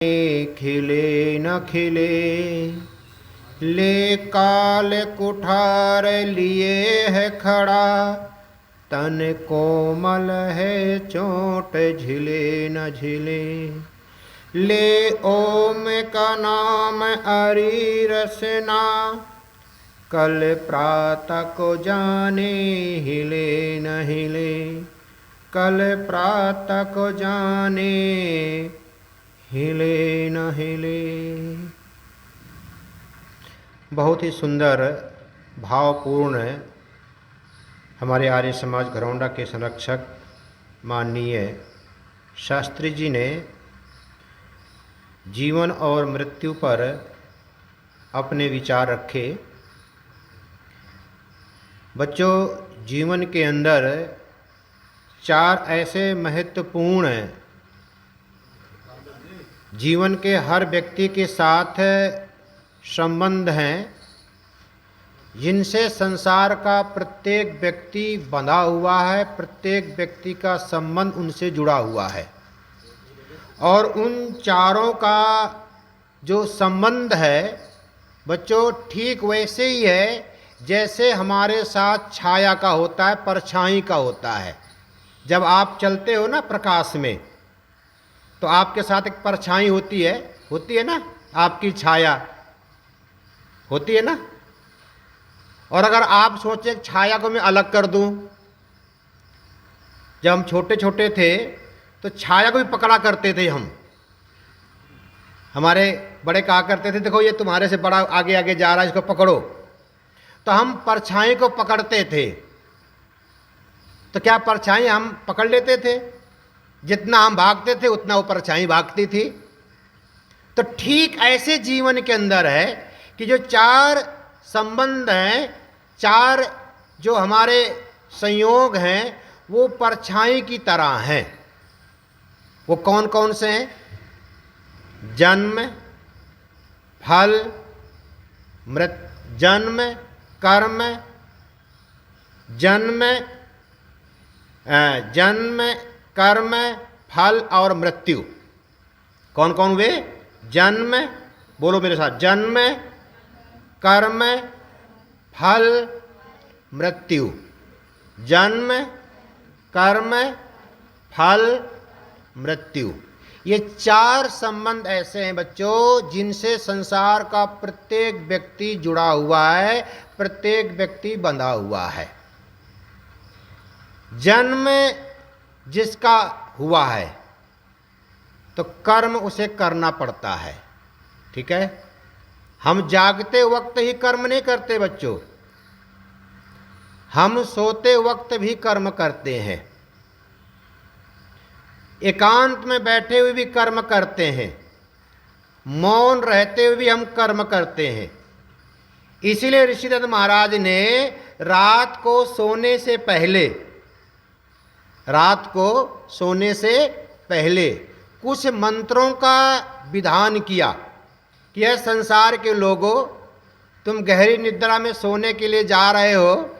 खिले न खिले, ले काल कुठार लिए है खड़ा, तन कोमल है चोट झिले न झिले। ले ओम का नाम अरी रसना, कल प्रातः को जाने हिले न हिले। कल प्रातः को जाने हिले न हिले। बहुत ही सुंदर भावपूर्ण हमारे आर्य समाज घरौंडा के संरक्षक माननीय शास्त्री जी ने जीवन और मृत्यु पर अपने विचार रखे। बच्चों, जीवन के अंदर चार ऐसे महत्वपूर्ण जीवन के हर व्यक्ति के साथ संबंध हैं जिनसे संसार का प्रत्येक व्यक्ति बंधा हुआ है, प्रत्येक व्यक्ति का संबंध उनसे जुड़ा हुआ है। और उन चारों का जो संबंध है बच्चों, ठीक वैसे ही है जैसे हमारे साथ छाया का होता है, परछाई का होता है। जब आप चलते हो ना प्रकाश में, तो आपके साथ एक परछाई होती है ना, आपकी छाया होती है ना। और अगर आप सोचे छाया को मैं अलग कर दूं, जब हम छोटे छोटे थे तो छाया को भी पकड़ा करते थे हम। हमारे बड़े कहा करते थे, देखो ये तुम्हारे से बड़ा आगे आगे जा रहा है, इसको पकड़ो। तो हम परछाई को पकड़ते थे। तो क्या परछाई हम पकड़ लेते थे? जितना हम भागते थे उतना वो परछाई भागती थी। तो ठीक ऐसे जीवन के अंदर है कि जो चार संबंध हैं, चार जो हमारे संयोग हैं, वो परछाई की तरह हैं। वो कौन कौन से हैं? जन्म, फल, जन्म, कर्म, जन्म, कर्म, फल और मृत्यु। कौन कौन वे? जन्म, बोलो मेरे साथ, जन्म, कर्म, फल, मृत्यु। जन्म, कर्म, फल, मृत्यु। ये चार संबंध ऐसे हैं बच्चों जिनसे संसार का प्रत्येक व्यक्ति जुड़ा हुआ है, प्रत्येक व्यक्ति बंधा हुआ है। जन्म जिसका हुआ है तो कर्म उसे करना पड़ता है, ठीक है। हम जागते वक्त ही कर्म नहीं करते बच्चों, हम सोते वक्त भी कर्म करते हैं, एकांत में बैठे हुए भी कर्म करते हैं, मौन रहते हुए भी हम कर्म करते हैं। इसीलिए ऋषिदत्त महाराज ने रात को सोने से पहले कुछ मंत्रों का विधान किया कि यह संसार के लोगों, तुम गहरी निद्रा में सोने के लिए जा रहे हो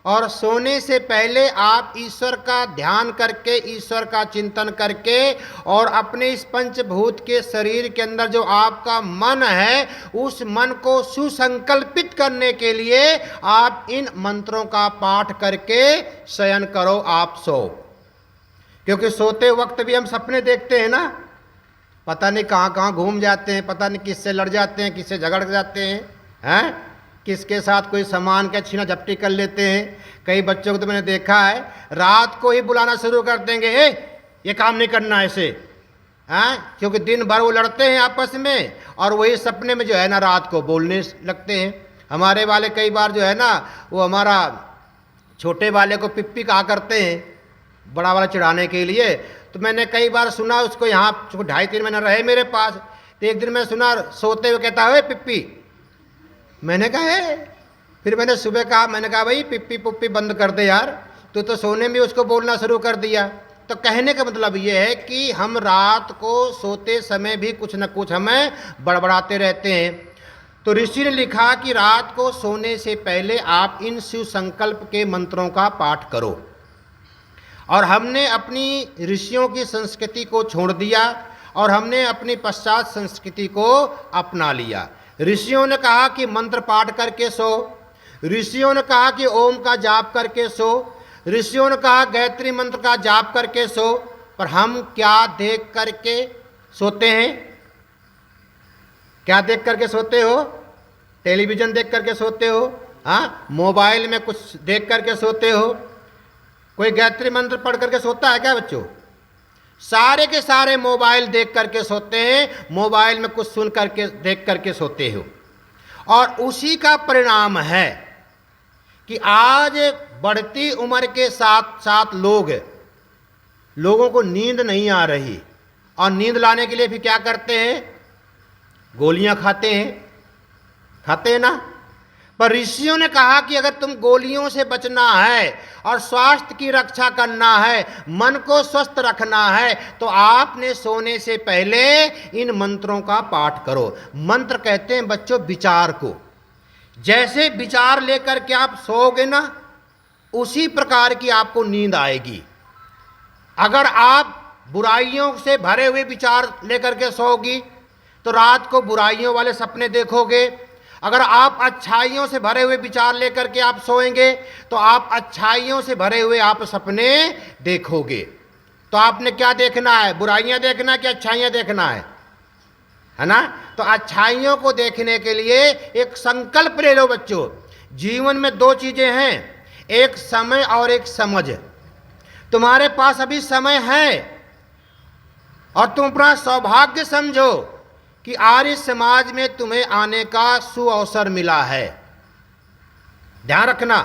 और सोने से पहले आप ईश्वर का ध्यान करके, ईश्वर का चिंतन करके और अपने इस पंचभूत के शरीर के अंदर जो आपका मन है, उस मन को सुसंकल्पित करने के लिए आप इन मंत्रों का पाठ करके शयन करो, आप सो। क्योंकि सोते वक्त भी हम सपने देखते हैं ना, पता नहीं कहाँ कहाँ घूम जाते हैं, पता नहीं किससे लड़ जाते हैं, किससे झगड़ जाते हैं, किसके साथ कोई सामान का छीना झपटी कर लेते हैं। कई बच्चों को तो मैंने देखा है रात को ही बुलाना शुरू कर देंगे, ये काम नहीं करना ऐसे, क्योंकि दिन भर वो लड़ते हैं आपस में और वही सपने में जो है ना रात को बोलने लगते हैं। हमारे वाले कई बार जो है ना, वो हमारा छोटे वाले को पिप्पी कहा करते हैं, बड़ा वाला चिढ़ाने के लिए। तो मैंने कई बार सुना उसको, यहाँ 2.5-3 महीना रहे मेरे पास, तो एक दिन मैं सुना सोते हुए कहता है पिप्पी। मैंने कहा है, फिर मैंने सुबह कहा, मैंने कहा भाई पिप्पी पुप्पी बंद कर दे यार, तो सोने में उसको बोलना शुरू कर दिया। तो कहने का मतलब ये है कि हम रात को सोते समय भी कुछ न कुछ हमें बड़बड़ाते रहते हैं। तो ऋषि ने लिखा कि रात को सोने से पहले आप इन शिव संकल्प के मंत्रों का पाठ करो। और हमने अपनी ऋषियों की संस्कृति को छोड़ दिया और हमने अपनी पश्चात संस्कृति को अपना लिया। ऋषियों ने कहा कि मंत्र पाठ करके सो, ऋषियों ने कहा कि ओम का जाप करके सो, ऋषियों ने कहा गायत्री मंत्र का जाप करके सो, पर हम क्या देख करके सोते हैं? क्या देख करके सोते हो? टेलीविज़न देख करके सोते हो? हाँ, मोबाइल में कुछ देख करके सोते हो? कोई गायत्री मंत्र पढ़ करके सोता है क्या बच्चों? सारे के सारे मोबाइल देख करके सोते हैं, मोबाइल में कुछ सुन करके देख करके सोते हो। और उसी का परिणाम है कि आज बढ़ती उम्र के साथ साथ लोगों को नींद नहीं आ रही, और नींद लाने के लिए फिर क्या करते हैं? गोलियां खाते हैं ना। पर ऋषियों ने कहा कि अगर तुम गोलियों से बचना है और स्वास्थ्य की रक्षा करना है, मन को स्वस्थ रखना है, तो आपने सोने से पहले इन मंत्रों का पाठ करो। मंत्र कहते हैं बच्चों विचार को। जैसे विचार लेकर के आप सोओगे ना, उसी प्रकार की आपको नींद आएगी। अगर आप बुराइयों से भरे हुए विचार लेकर के सोओगी तो रात को बुराइयों वाले सपने देखोगे। अगर आप अच्छाइयों से भरे हुए विचार लेकर के आप सोएंगे तो आप अच्छाइयों से भरे हुए आप सपने देखोगे। तो आपने क्या देखना है? बुराइयां देखना है कि अच्छाइयां देखना है ना? तो अच्छाइयों को देखने के लिए एक संकल्प ले लो बच्चों। जीवन में दो चीजें हैं, एक समय और एक समझ। तुम्हारे पास अभी समय है और तुम अपना सौभाग्य समझो कि आर्य समाज में तुम्हें आने का सुअवसर मिला है। ध्यान रखना,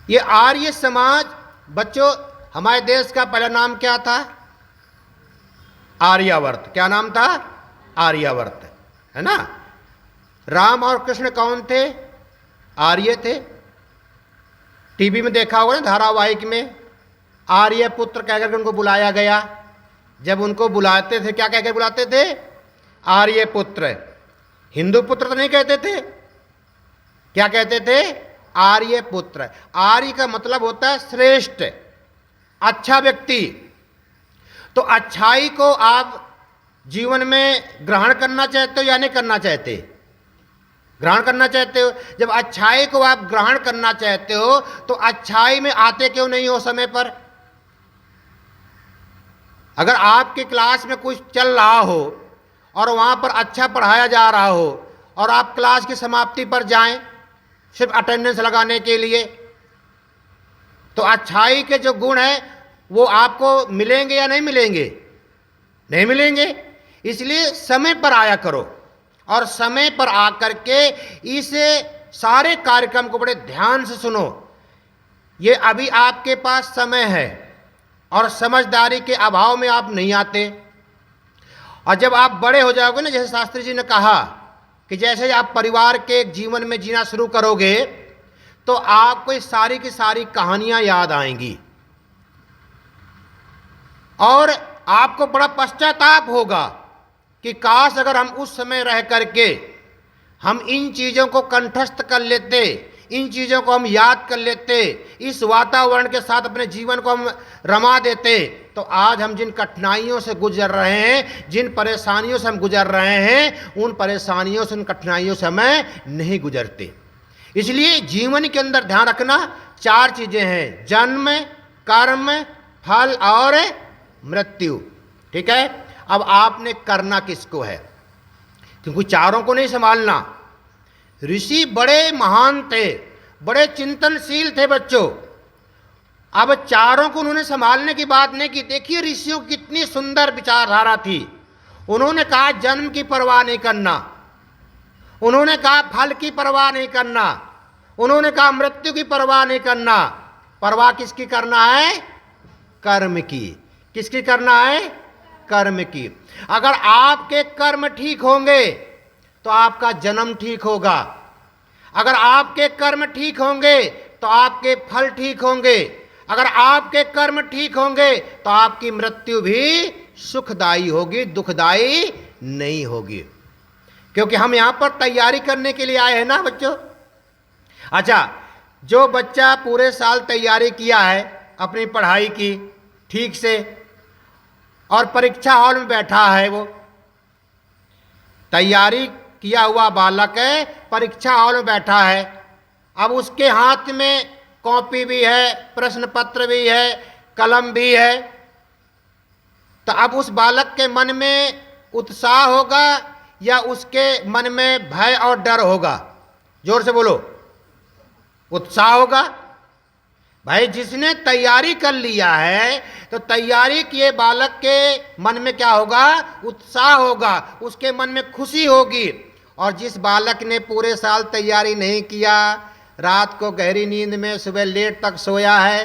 ये आर्य समाज बच्चों, हमारे देश का पहला नाम क्या था? आर्यावर्त। क्या नाम था? आर्यावर्त, है ना। राम और कृष्ण कौन थे? आर्य थे। टीवी में देखा होगा ना, धारावाहिक में आर्य पुत्र कहकर के उनको बुलाया गया। जब उनको बुलाते थे, क्या कहकर बुलाते थे? आर्य पुत्र। हिंदू पुत्र तो नहीं कहते थे, क्या कहते थे? आर्य पुत्र। आर्य का मतलब होता है श्रेष्ठ, अच्छा व्यक्ति। तो अच्छाई को आप जीवन में ग्रहण करना चाहते हो या नहीं करना चाहते? ग्रहण करना चाहते हो। जब अच्छाई को आप ग्रहण करना चाहते हो तो अच्छाई में आते क्यों नहीं हो समय पर? अगर आपके क्लास में कुछ चल रहा हो और वहाँ पर अच्छा पढ़ाया जा रहा हो और आप क्लास की समाप्ति पर जाएं सिर्फ अटेंडेंस लगाने के लिए, तो अच्छाई के जो गुण हैं वो आपको मिलेंगे या नहीं मिलेंगे? नहीं मिलेंगे। इसलिए समय पर आया करो और समय पर आकर के इस सारे कार्यक्रम को बड़े ध्यान से सुनो। ये अभी आपके पास समय है और समझदारी के अभाव में आप नहीं आते, और जब आप बड़े हो जाओगे ना, जैसे शास्त्री जी ने कहा कि जैसे आप परिवार के जीवन में जीना शुरू करोगे तो आपको ये सारी की सारी कहानियां याद आएंगी और आपको बड़ा पश्चाताप होगा कि काश अगर हम उस समय रह करके हम इन चीज़ों को कंठस्थ कर लेते, इन चीज़ों को हम याद कर लेते, इस वातावरण के साथ अपने जीवन को हम रमा देते, तो आज हम जिन कठिनाइयों से गुजर रहे हैं, जिन परेशानियों से हम गुजर रहे हैं, उन परेशानियों से, उन कठिनाइयों से हमें नहीं गुजरते। इसलिए जीवन के अंदर ध्यान रखना, चार चीज़ें हैं, जन्म, कर्म, फल और मृत्यु। ठीक है। अब आपने करना किसको है? क्योंकि चारों को नहीं संभालना। ऋषि बड़े महान थे, बड़े चिंतनशील थे बच्चों। अब चारों को उन्होंने संभालने की बात नहीं की। देखिए ऋषियों की कितनी सुंदर विचारधारा थी। उन्होंने कहा जन्म की परवाह नहीं करना, उन्होंने कहा फल की परवाह नहीं करना, उन्होंने कहा मृत्यु की परवाह नहीं करना। परवाह किसकी करना है? कर्म की। किसकी करना है? कर्म की। अगर आपके कर्म ठीक होंगे तो आपका जन्म ठीक होगा, अगर आपके कर्म ठीक होंगे तो आपके फल ठीक होंगे, अगर आपके कर्म ठीक होंगे तो आपकी मृत्यु भी सुखदायी होगी, दुखदायी नहीं होगी। क्योंकि हम यहां पर तैयारी करने के लिए आए हैं ना बच्चों। अच्छा, जो बच्चा पूरे साल तैयारी किया है अपनी पढ़ाई की ठीक से, और परीक्षा हॉल में बैठा है, वो तैयारी किया हुआ बालक है, परीक्षा हॉल में बैठा है। अब उसके हाथ में कॉपी भी है, प्रश्न पत्र भी है, कलम भी है। तो अब उस बालक के मन में उत्साह होगा या उसके मन में भय और डर होगा? जोर से बोलो। उत्साह होगा। भाई जिसने तैयारी कर लिया है तो तैयारी किए बालक के मन में क्या होगा? उत्साह होगा, उसके मन में खुशी होगी। और जिस बालक ने पूरे साल तैयारी नहीं किया, रात को गहरी नींद में सुबह लेट तक सोया है,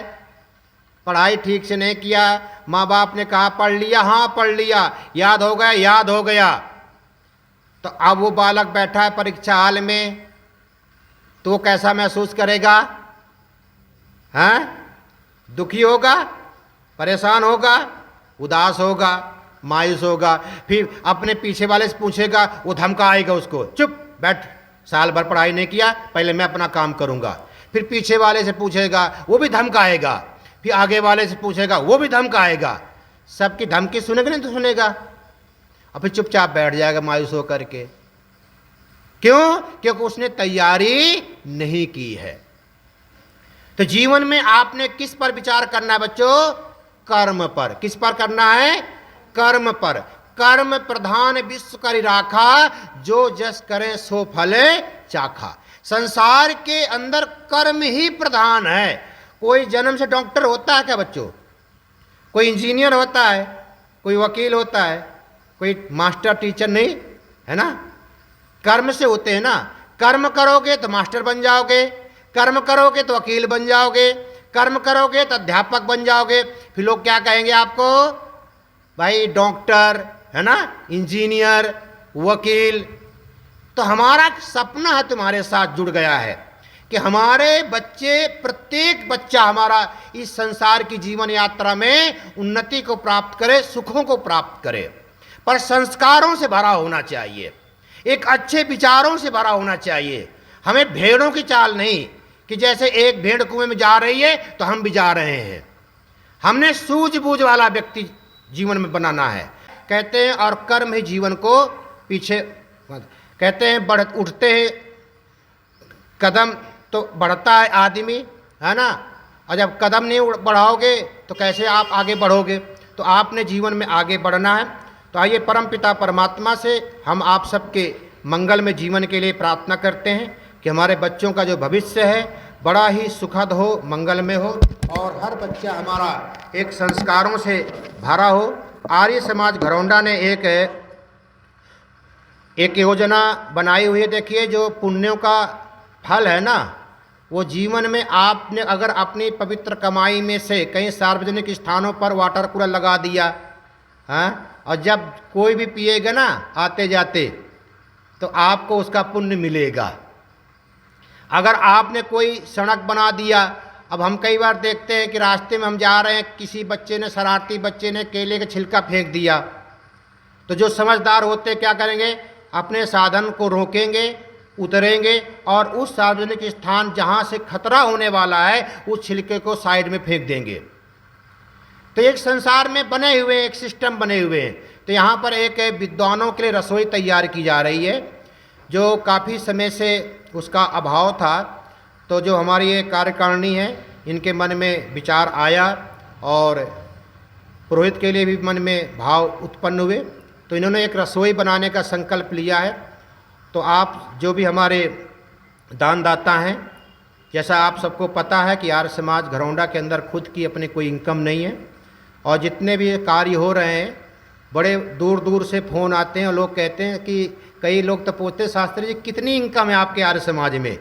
पढ़ाई ठीक से नहीं किया, माँ बाप ने कहा पढ़ लिया, हाँ पढ़ लिया, याद हो गया, याद हो गया, तो अब वो बालक बैठा है परीक्षा हाल में, तो वो कैसा महसूस करेगा? हैं? दुखी होगा, परेशान होगा, उदास होगा, मायूस होगा। फिर अपने पीछे वाले से पूछेगा, वो धमकाएगा उसको, चुप बैठ, साल भर पढ़ाई नहीं किया, पहले मैं अपना काम करूंगा। फिर पीछे वाले से पूछेगा, वो भी धमकाएगा। फिर आगे वाले से पूछेगा, वो भी धमकाएगा। सबकी धमकी सुनेगा नहीं तो सुनेगा, और फिर चुपचाप बैठ जाएगा मायूस होकर के। क्यों? क्योंकि उसने तैयारी नहीं की है। तो जीवन में आपने किस पर विचार करना है बच्चों? कर्म पर। किस पर करना है? कर्म पर। कर्म प्रधान विश्व करि राखा, जो जस करे सो फले चाखा। संसार के अंदर कर्म ही प्रधान है। कोई जन्म से डॉक्टर होता है क्या बच्चों? कोई इंजीनियर होता है, कोई वकील होता है, कोई मास्टर टीचर नहीं है ना? कर्म से होते हैं ना। कर्म करोगे तो मास्टर बन जाओगे, कर्म करोगे तो वकील बन जाओगे, कर्म करोगे तो अध्यापक बन जाओगे। फिर लोग क्या कहेंगे आपको? भाई डॉक्टर है ना, इंजीनियर, वकील। तो हमारा सपना है तुम्हारे साथ जुड़ गया है कि हमारे बच्चे, प्रत्येक बच्चा हमारा इस संसार की जीवन यात्रा में उन्नति को प्राप्त करे, सुखों को प्राप्त करे, पर संस्कारों से भरा होना चाहिए, एक अच्छे विचारों से भरा होना चाहिए। हमें भेड़ों की चाल नहीं कि जैसे एक भेड़ कुएं में जा रही है तो हम भी जा रहे हैं। हमने सूझबूझ वाला व्यक्ति जीवन में बनाना है। कहते हैं और कर्म ही जीवन को पीछे, कहते हैं बढ़ उठते हैं कदम तो बढ़ता है आदमी, है ना? और जब कदम नहीं बढ़ाओगे तो कैसे आप आगे बढ़ोगे? तो आपने जीवन में आगे बढ़ना है। तो आइए परमपिता परमात्मा से हम आप सबके मंगल में जीवन के लिए प्रार्थना करते हैं कि हमारे बच्चों का जो भविष्य है बड़ा ही सुखद हो, मंगलमय हो, और हर बच्चा हमारा एक संस्कारों से भरा हो। आर्य समाज घरौंडा ने एक योजना बनाई हुई है। देखिए, जो पुण्यों का फल है ना, वो जीवन में आपने अगर अपनी पवित्र कमाई में से कहीं सार्वजनिक स्थानों पर वाटर कूलर लगा दिया, हाँ, और जब कोई भी पिएगा ना आते जाते, तो आपको उसका पुण्य मिलेगा। अगर आपने कोई सड़क बना दिया, अब हम कई बार देखते हैं कि रास्ते में हम जा रहे हैं, किसी बच्चे ने, शरारती बच्चे ने केले का छिलका फेंक दिया, तो जो समझदार होते क्या करेंगे? अपने साधन को रोकेंगे, उतरेंगे और उस सार्वजनिक स्थान जहाँ से खतरा होने वाला है उस छिलके को साइड में फेंक देंगे। तो एक संसार में बने हुए, एक सिस्टम बने हुए हैं। तो यहाँ पर एक विद्वानों के लिए रसोई तैयार की जा रही है, जो काफ़ी समय से उसका अभाव था। तो जो हमारी ये कार्यकारिणी है, इनके मन में विचार आया और पुरोहित के लिए भी मन में भाव उत्पन्न हुए, तो इन्होंने एक रसोई बनाने का संकल्प लिया है। तो आप जो भी हमारे दानदाता हैं, जैसा आप सबको पता है कि आर्य समाज घरौंडा के अंदर खुद की अपनी कोई इनकम नहीं है, और जितने भी कार्य हो रहे हैं बड़े दूर दूर से फ़ोन आते हैं और लोग कहते हैं कि कई लोग तो पूछते, शास्त्री जी कितनी इनकम है आपके आर्य समाज में?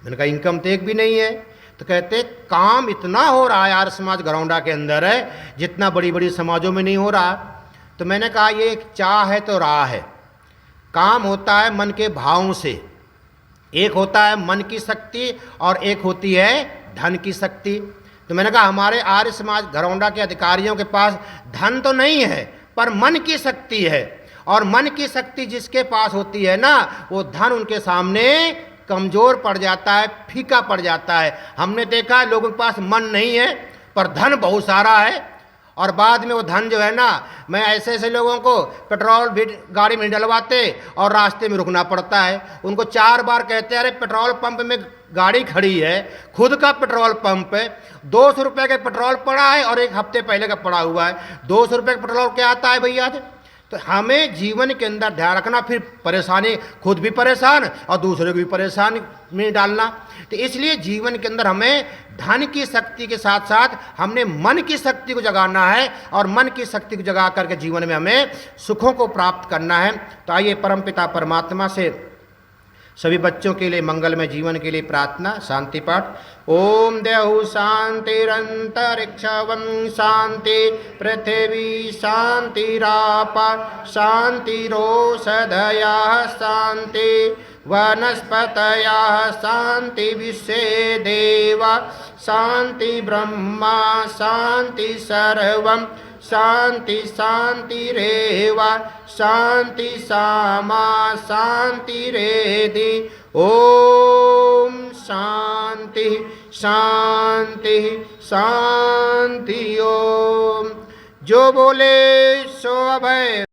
मैंने कहा इनकम तो एक भी नहीं है। तो कहते काम इतना हो रहा है आर्य समाज घरौंडा के अंदर है जितना बड़ी बड़ी समाजों में नहीं हो रहा। तो मैंने कहा ये एक चाह है तो राह है। काम होता है मन के भावों से, एक होता है मन की शक्ति और एक होती है धन की शक्ति। तो मैंने कहा हमारे आर्य समाज घरौंडा के अधिकारियों के पास धन तो नहीं है पर मन की शक्ति है, और मन की शक्ति जिसके पास होती है ना, वो धन उनके सामने कमज़ोर पड़ जाता है, फीका पड़ जाता है। हमने देखा है लोगों के पास मन नहीं है पर धन बहुत सारा है, और बाद में वो धन जो है ना, मैं ऐसे ऐसे लोगों को पेट्रोल भी गाड़ी में डलवाते और रास्ते में रुकना पड़ता है। उनको 4 बार कहते हैं अरे पेट्रोल पंप में गाड़ी खड़ी है, खुद का पेट्रोल पंप है, 200 रुपये का पेट्रोल पड़ा है और 1 हफ्ते पहले का पड़ा हुआ है। 200 रुपये का पेट्रोल क्या आता है भैया? तो हमें जीवन के अंदर ध्यान रखना, फिर परेशानी, खुद भी परेशान और दूसरे को भी परेशान में डालना। तो इसलिए जीवन के अंदर हमें धन की शक्ति के साथ साथ हमने मन की शक्ति को जगाना है और मन की शक्ति को जगा करके जीवन में हमें सुखों को प्राप्त करना है। तो आइए परमपिता परमात्मा से सभी बच्चों के लिए मंगलमय जीवन के लिए प्रार्थना, शांति पाठ। ओम देहु शांतिरंतरिक्षवं शांति पृथिवी शांतिरापा शांतिरोषधयः शांति वनस्पतयः शांति विश्वे देवा शांति ब्रह्मा शांति सर्वं शांति शांतिरेव शांति सामा शांतिरेधि। ओम शांति शांति शांति। ओम। जो बोले सो अभय।